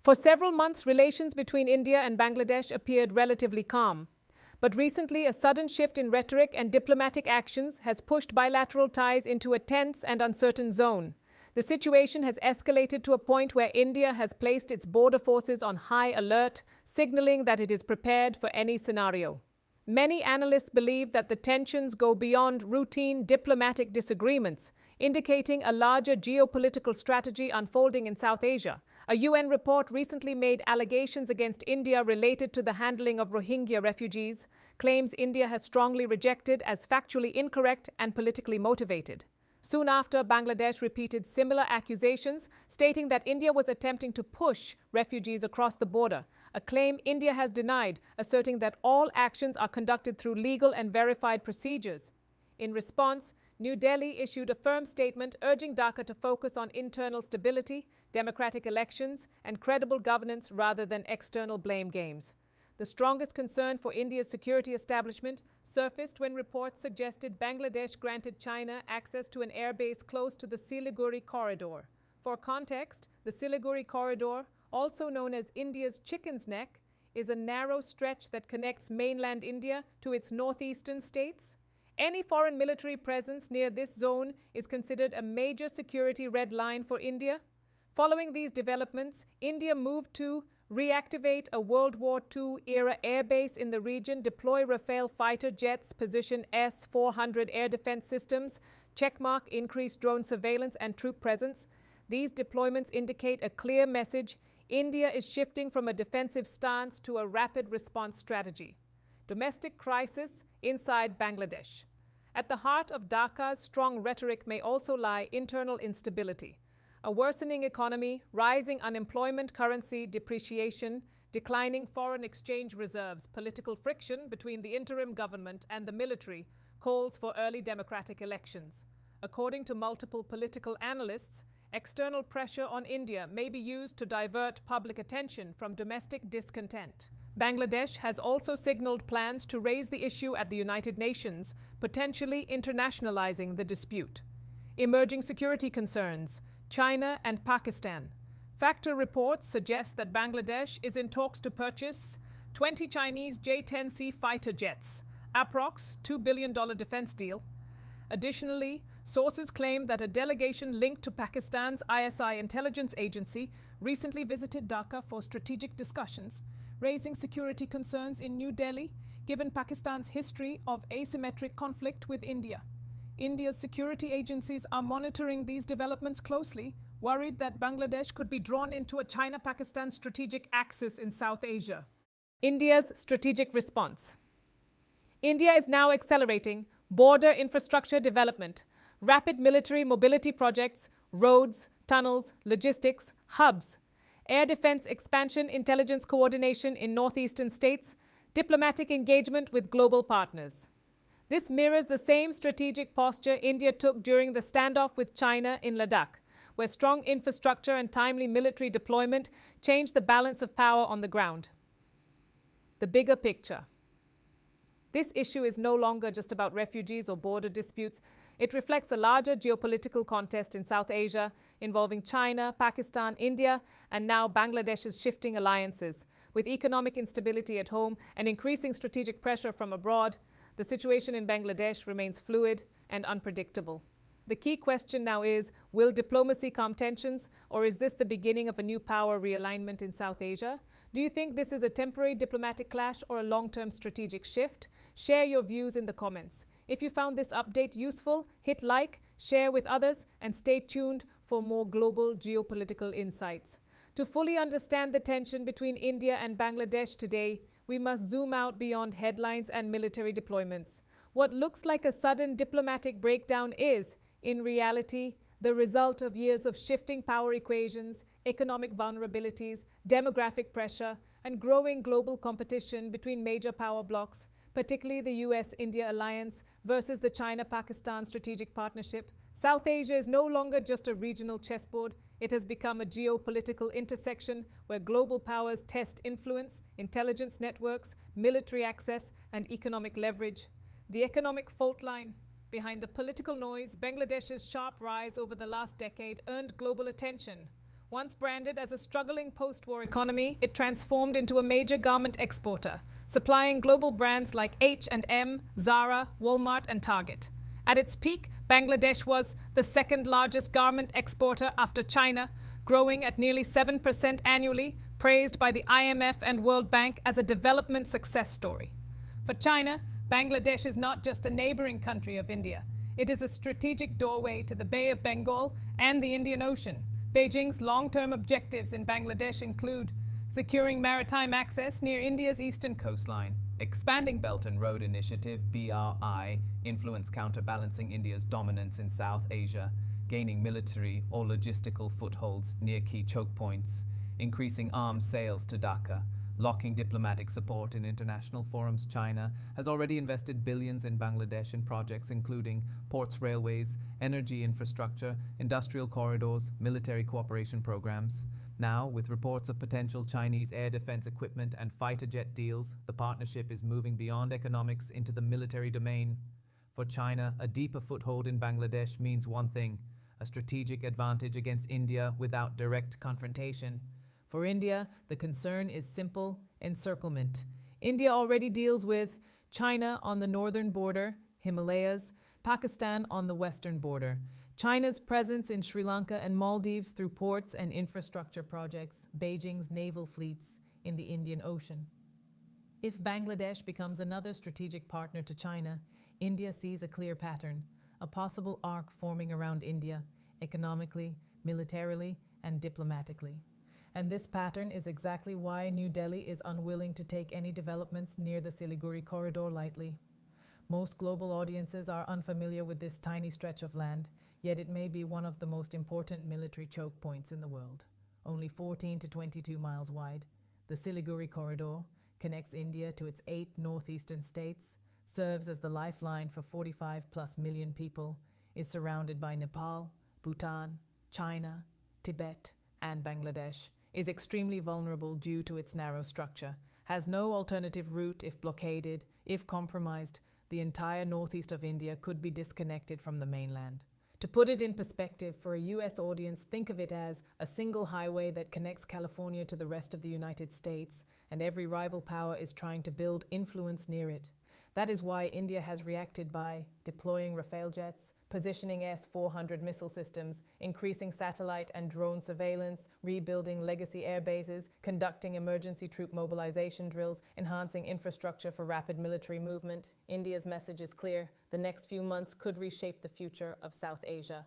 For several months, relations between India and Bangladesh appeared relatively calm. But recently, a sudden shift in rhetoric and diplomatic actions has pushed bilateral ties into a tense and uncertain zone. The situation has escalated to a point where India has placed its border forces on high alert, signaling that it is prepared for any scenario. Many analysts believe that the tensions go beyond routine diplomatic disagreements, indicating a larger geopolitical strategy unfolding in South Asia. A UN report recently made allegations against India related to the handling of Rohingya refugees, claims India has strongly rejected as factually incorrect and politically motivated. Soon after, Bangladesh repeated similar accusations, stating that India was attempting to push refugees across the border, a claim India has denied, asserting that all actions are conducted through legal and verified procedures. In response, New Delhi issued a firm statement urging Dhaka to focus on internal stability, democratic elections, and credible governance rather than external blame games. The strongest concern for India's security establishment surfaced when reports suggested Bangladesh granted China access to an airbase close to the Siliguri corridor. For context, the Siliguri corridor, also known as India's Chicken's Neck, is a narrow stretch that connects mainland India to its northeastern states. Any foreign military presence near this zone is considered a major security red line for India. Following these developments, India moved to reactivate a World War II-era airbase in the region, deploy Rafale fighter jets, position S-400 air defense systems, checkmark increased drone surveillance and troop presence. These deployments indicate a clear message: India is shifting from a defensive stance to a rapid response strategy. Domestic crisis inside Bangladesh. At the heart of Dhaka's strong rhetoric may also lie internal instability. A worsening economy, rising unemployment, currency depreciation, declining foreign exchange reserves, political friction between the interim government and the military calls for early democratic elections. According to multiple political analysts, external pressure on India may be used to divert public attention from domestic discontent. Bangladesh has also signaled plans to raise the issue at the United Nations, potentially internationalizing the dispute. Emerging security concerns. China and Pakistan. Factor reports suggest that Bangladesh is in talks to purchase 20 Chinese J-10C fighter jets, approx. $2 billion defense deal. Additionally, sources claim that a delegation linked to Pakistan's ISI intelligence agency recently visited Dhaka for strategic discussions, raising security concerns in New Delhi, given Pakistan's history of asymmetric conflict with India. India's security agencies are monitoring these developments closely, worried that Bangladesh could be drawn into a China-Pakistan strategic axis in South Asia. India's strategic response. India is now accelerating border infrastructure development, rapid military mobility projects, roads, tunnels, logistics, hubs, air defense expansion, intelligence coordination in northeastern states, diplomatic engagement with global partners. This mirrors the same strategic posture India took during the standoff with China in Ladakh, where strong infrastructure and timely military deployment changed the balance of power on the ground. The bigger picture. This issue is no longer just about refugees or border disputes. It reflects a larger geopolitical contest in South Asia involving China, Pakistan, India, and now Bangladesh's shifting alliances. With economic instability at home and increasing strategic pressure from abroad, the situation in Bangladesh remains fluid and unpredictable. The key question now is, will diplomacy calm tensions, or is this the beginning of a new power realignment in South Asia? Do you think this is a temporary diplomatic clash or a long-term strategic shift? Share your views in the comments. If you found this update useful, hit like, share with others, and stay tuned for more global geopolitical insights. To fully understand the tension between India and Bangladesh today, we must zoom out beyond headlines and military deployments. What looks like a sudden diplomatic breakdown is, in reality, the result of years of shifting power equations, economic vulnerabilities, demographic pressure, and growing global competition between major power blocs, particularly the US-India alliance versus the China-Pakistan strategic partnership. South Asia is no longer just a regional chessboard. It has become a geopolitical intersection where global powers test influence, intelligence networks, military access, and economic leverage. The economic fault line. Behind the political noise, Bangladesh's sharp rise over the last decade earned global attention. Once branded as a struggling post-war economy, it transformed into a major garment exporter, supplying global brands like H&M, Zara, Walmart, and Target. At its peak, Bangladesh was the second largest garment exporter after China, growing at nearly 7% annually, praised by the IMF and World Bank as a development success story. For China, Bangladesh is not just a neighboring country of India. It is a strategic doorway to the Bay of Bengal and the Indian Ocean. Beijing's long-term objectives in Bangladesh include securing maritime access near India's eastern coastline, expanding Belt and Road Initiative (BRI) influence counterbalancing India's dominance in South Asia, gaining military or logistical footholds near key choke points, increasing arms sales to Dhaka, locking diplomatic support in international forums. China has already invested billions in Bangladesh in projects including ports, railways, energy infrastructure, industrial corridors, military cooperation programs. Now, with reports of potential Chinese air defense equipment and fighter jet deals, the partnership is moving beyond economics into the military domain. For China, a deeper foothold in Bangladesh means one thing: a strategic advantage against India without direct confrontation. For India, the concern is simple: encirclement. India already deals with China on the northern border, Himalayas, Pakistan on the western border, China's presence in Sri Lanka and Maldives through ports and infrastructure projects, Beijing's naval fleets in the Indian Ocean. If Bangladesh becomes another strategic partner to China, India sees a clear pattern, a possible arc forming around India, economically, militarily, and diplomatically. And this pattern is exactly why New Delhi is unwilling to take any developments near the Siliguri corridor lightly. Most global audiences are unfamiliar with this tiny stretch of land, yet it may be one of the most important military choke points in the world. Only 14 to 22 miles wide, the Siliguri corridor connects India to its 8 northeastern states, serves as the lifeline for 45+ million people, is surrounded by Nepal, Bhutan, China, Tibet, and Bangladesh, is extremely vulnerable due to its narrow structure, has no alternative route if blockaded, if compromised. The entire northeast of India could be disconnected from the mainland. To put it in perspective for a US audience, think of it as a single highway that connects California to the rest of the United States, and every rival power is trying to build influence near it. That is why India has reacted by deploying Rafale jets, positioning S-400 missile systems, increasing satellite and drone surveillance, rebuilding legacy air bases, conducting emergency troop mobilization drills, enhancing infrastructure for rapid military movement. India's message is clear: the next few months could reshape the future of South Asia.